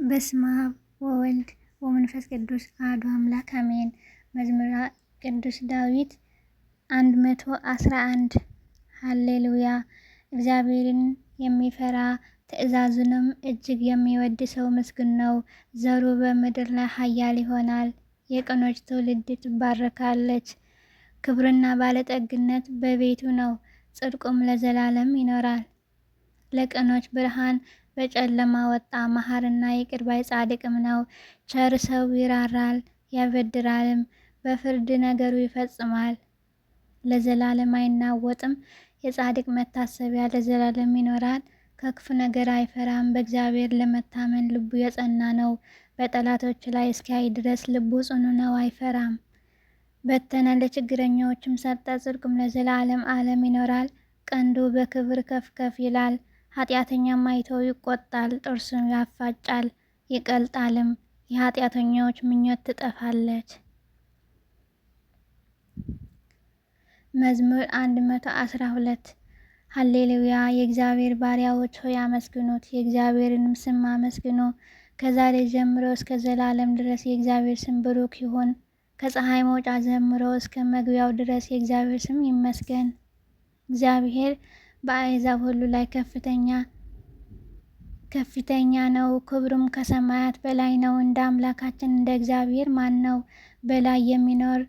በስመ አብ ወወልድ ወመንፈስ ቅዱስ አሐዱ አምላክ አሜን። መዝሙረ ቅዱስ ዳዊት 111 ሃሌሉያ። እግዚአብሔርን የሚፈራ ትእዛዙንም እጅግ የሚወድ ሰው ምስጉን ነው። ዘሩ በምድር ላይ ኃያል ይሆናል። የቅኖች ትውልድ ትባረካለች። ክብርና ባለጠግነት በቤቱ ነው፣ ጽድቁም ለዘላለም ይኖራል። ለቅኖች ብርሃን በጨለማ ወጣ። መሐርና ይቅር ባይ ጻድቅም ነው። ቸር ሰው ይራራል ያበድራልም፣ በፍርድ ነገሩ ይፈጽማል። ለዘላለም አይናወጥም። የጻድቅ መታሰቢያ ለዘላለም ይኖራል። ከክፉ ነገር አይፈራም። በእግዚአብሔር ለመታመን ልቡ የጸና ነው። በጠላቶች ላይ እስኪያይ ድረስ ልቡ ጽኑ ነው፣ አይፈራም። በተነ ለችግረኞችም ሰጠ፣ ጽድቁም ለዘላለም ዓለም ይኖራል። ቀንዱ በክብር ከፍ ከፍ ይላል። ኃጢአተኛም አይቶ ይቆጣል፣ ጥርሱን ያፋጫል ይቀልጣልም። የኃጢአተኞች ምኞት ትጠፋለች። መዝሙር 112 ሃሌሉያ። የእግዚአብሔር ባሪያዎች ሆይ አመስግኑት፣ የእግዚአብሔርንም ስም አመስግኑ። ከዛሬ ጀምሮ እስከ ዘላለም ድረስ የእግዚአብሔር ስም ብሩክ ይሁን። ከፀሐይ መውጫ ጀምሮ እስከ መግቢያው ድረስ የእግዚአብሔር ስም ይመስገን። እግዚአብሔር በአሕዛብ ሁሉ ላይ ከፍተኛ ነው፣ ክብሩም ከሰማያት በላይ ነው። እንደ አምላካችን እንደ እግዚአብሔር ማን ነው? በላይ የሚኖር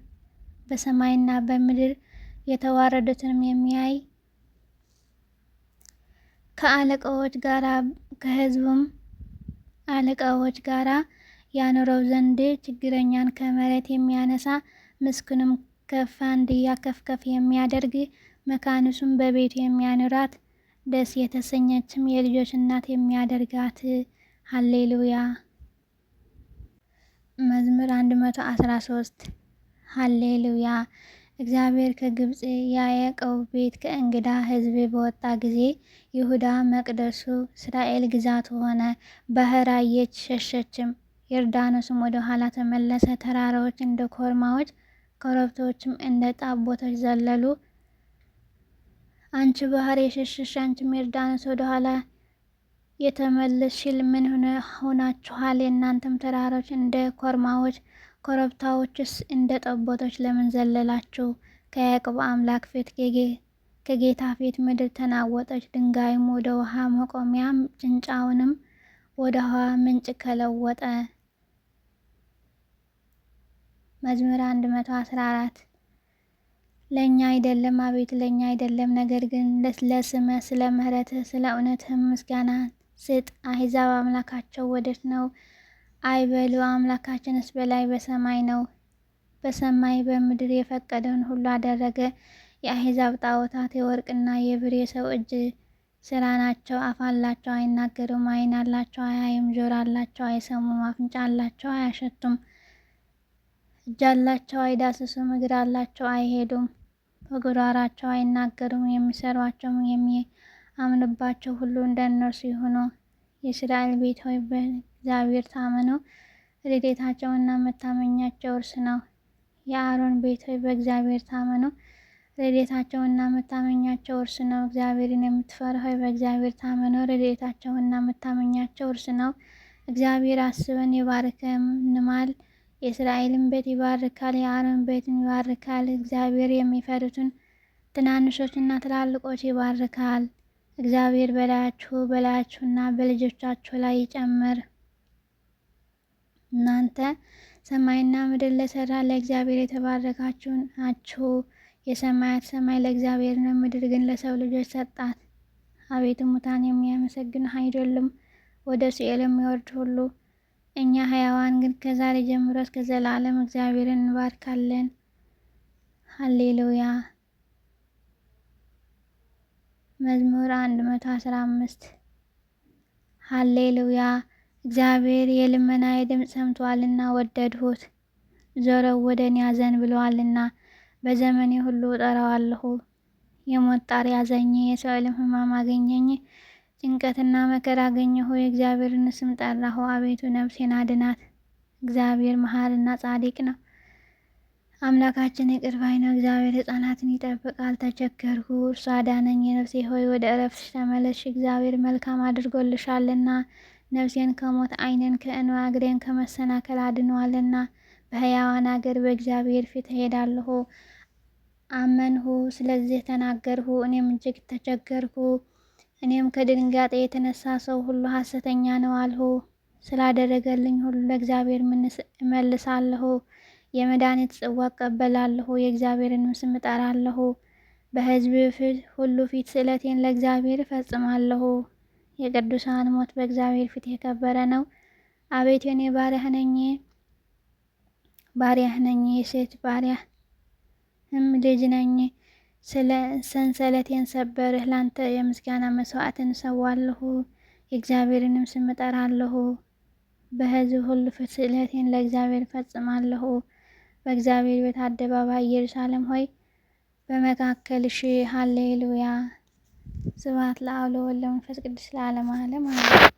በሰማይና በምድር የተዋረዱትንም የሚያይ ከአለቃዎች ጋራ ከሕዝቡም አለቃዎች ጋራ ያኖረው ዘንድ ችግረኛን ከመሬት የሚያነሳ ምስኪኑንም ከፋንድያ ከፍ የሚያደርግ መካኒቱን በቤቱ የሚያኖራት ደስ የተሰኘችም የልጆች እናት የሚያደርጋት። ሃሌሉያ። መዝሙር 113 ሃሌሉያ። እግዚአብሔር ከግብጽ የያዕቆብ ቤት ከእንግዳ ሕዝብ በወጣ ጊዜ ይሁዳ መቅደሱ፣ እስራኤል ግዛቱ ሆነ። ባሕር አየች ሸሸችም፣ ዮርዳኖስም ወደ ኋላ ተመለሰ። ተራራዎች እንደ ኮርማዎች፣ ኮረብቶችም እንደ ጠቦቶች ዘለሉ። አንቺ ባሕር የሸሸሽ፣ አንቺም ዮርዳኖስ ወደ ኋላ የተመለስሽ ምን ሆናችኋል? የእናንተም ተራራዎች እንደ ኮርማዎች፣ ኮረብታዎችስ እንደ ጠቦቶች ለምን ዘለላችሁ? ከያዕቆብ አምላክ ፊት ከጌታ ፊት ምድር ተናወጠች። ድንጋዩም ወደ ውሃ መቆሚያ፣ ጭንጫውንም ወደ ውሃ ምንጭ ከለወጠ። መዝሙር 114 ለእኛ አይደለም አቤቱ ለእኛ አይደለም፣ ነገር ግን ለስምህ ስለ ምሕረትህ ስለ እውነትህም ምስጋና ስጥ። አሕዛብ አምላካቸው ወዴት ነው አይበሉ፣ አምላካችንስ በላይ በሰማይ ነው። በሰማይ በምድር የፈቀደውን ሁሉ አደረገ። የአሕዛብ ጣዖታት የወርቅና የብር የሰው እጅ ስራ ናቸው። አፍ አላቸው አይናገሩም፣ ዓይን አላቸው አያዩም፣ ጆሮ አላቸው አይሰሙም፣ አፍንጫ አላቸው አያሸቱም፣ እጅ አላቸው አይዳስሱም፣ እግር አላቸው አይሄዱም፣ በጉሮሯቸው አይናገሩም። የሚሰሯቸውም የሚያምኑባቸው ሁሉ እንደ እነርሱ ይሁኑ። የእስራኤል ቤት ሆይ በእግዚአብሔር ታመኑ፣ ረድኤታቸውና መታመኛቸው እርሱ ነው። የአሮን ቤት ሆይ በእግዚአብሔር ታመኑ፣ ረድኤታቸውና መታመኛቸው እርሱ ነው። እግዚአብሔርን የምትፈሩ ሆይ በእግዚአብሔር ታመኑ፣ ረድኤታቸውና መታመኛቸው እርሱ ነው። እግዚአብሔር አስበን ይባርከናል፣ የእስራኤልን ቤት ይባርካል፣ የአሮን ቤትን ይባርካል። እግዚአብሔር የሚፈሩትን ትናንሾችና ትላልቆች ይባርካል። እግዚአብሔር በላያችሁና በልጆቻችሁ ላይ ይጨምር። እናንተ ሰማይና ምድር ለሰራ ለእግዚአብሔር የተባረካችሁ ናችሁ። የሰማያት ሰማይ ለእግዚአብሔር ነው፣ ምድር ግን ለሰው ልጆች ሰጣት። አቤቱ ሙታን የሚያመሰግንህ አይደሉም፣ ወደ ሲኦል የሚወርድ ሁሉ። እኛ ሕያዋን ግን ከዛሬ ጀምሮ እስከ ዘላለም እግዚአብሔርን እንባርካለን። ሃሌሉያ። መዝሙር 115 ሃሌሉያ። እግዚአብሔር የልመናዬ ድምፅ ሰምቷልና ወደድሁት። ዞረው ወደ እኔ አዘንብለዋልና በዘመኔ ሁሉ እጠራዋለሁ። የሞት ጣር ያዘኝ፣ የሲኦልም ሕማም አገኘኝ። ጭንቀትና መከራ አገኘሁ፣ የእግዚአብሔርን ስም ጠራሁ። አቤቱ ነፍሴን አድናት። እግዚአብሔር መሐሪና ጻድቅ ነው፣ አምላካችን ይቅር ባይ ነው። እግዚአብሔር ሕፃናትን ይጠብቃል። ተቸገርኩ፣ እርሱ አዳነኝ። የነፍሴ ሆይ ወደ ዕረፍትሽ ተመለስሽ፣ እግዚአብሔር መልካም አድርጎልሻልና ነፍሴን ከሞት ዓይኔን ከእንባ እግሬን ከመሰናከል አድኗልና። በሕያዋን አገር በእግዚአብሔር ፊት እሄዳለሁ። አመንሁ፣ ስለዚህ ተናገርሁ። እኔም እጅግ ተቸገርሁ። እኔም ከድንጋጤ የተነሳ ሰው ሁሉ ሐሰተኛ ነው አልሁ። ስላደረገልኝ ሁሉ ለእግዚአብሔር ምን እመልሳለሁ? የመድኃኒት ጽዋ እቀበላለሁ፣ የእግዚአብሔርንም ስም እጠራለሁ። በሕዝብ ሁሉ ፊት ስእለቴን ለእግዚአብሔር እፈጽማለሁ። የቅዱሳን ሞት በእግዚአብሔር ፊት የከበረ ነው። አቤቱ እኔ ባሪያህ ነኝ፣ የሴት ባሪያህም ልጅ ነኝ። ስለ ሰንሰለቴን ሰበርህ። ላንተ የምስጋና መስዋዕትን እሰዋለሁ፣ የእግዚአብሔርንም ስም እጠራለሁ። በሕዝብ ሁሉ ፊት ስእለቴን ለእግዚአብሔር እፈጽማለሁ። በእግዚአብሔር ቤት አደባባይ ኢየሩሳሌም ሆይ በመካከልሽ ሃሌሉያ። ስብሐት ለአብ ወወልድ ወመንፈስ ቅዱስ ለዓለመ ዓለም አሜን።